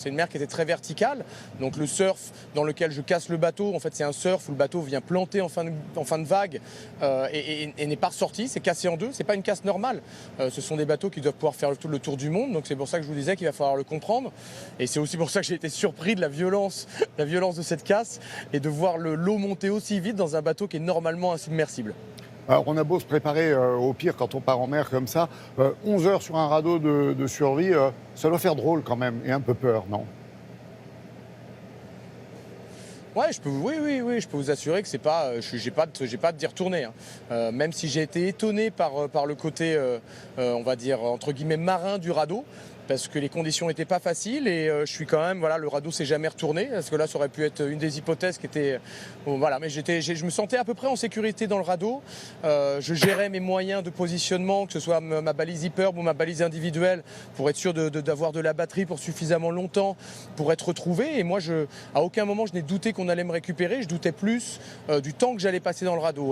C'est une mer qui était très verticale, donc le surf dans lequel je casse le bateau, en fait c'est un surf où le bateau vient planter en fin de vague et n'est pas ressorti, c'est cassé en deux, c'est pas une casse normale. Ce sont des bateaux qui doivent pouvoir faire le tour du monde, donc c'est pour ça que je vous disais qu'il va falloir le comprendre. Et c'est aussi pour ça que j'ai été surpris de la violence de cette casse et de voir l'eau monter aussi vite dans un bateau qui est normalement insubmersible. Alors, on a beau se préparer au pire quand on part en mer comme ça, 11 heures sur un radeau de survie, ça doit faire drôle quand même et un peu peur, non? Ouais, oui, je peux vous assurer que c'est pas, j'ai pas de d'y retourner, hein. Même si j'ai été étonné par le côté, on va dire entre guillemets marin du radeau, parce que les conditions n'étaient pas faciles et je suis quand même, voilà, le radeau s'est jamais retourné, parce que là, ça aurait pu être une des hypothèses qui était, bon, voilà, mais je me sentais à peu près en sécurité dans le radeau. Je gérais mes moyens de positionnement, que ce soit ma balise Hyperb ou ma balise individuelle, pour être sûr d'avoir de la batterie pour suffisamment longtemps pour être retrouvé. Et moi, à aucun moment, je n'ai douté qu'on allait me récupérer. Je doutais plus du temps que j'allais passer dans le radeau.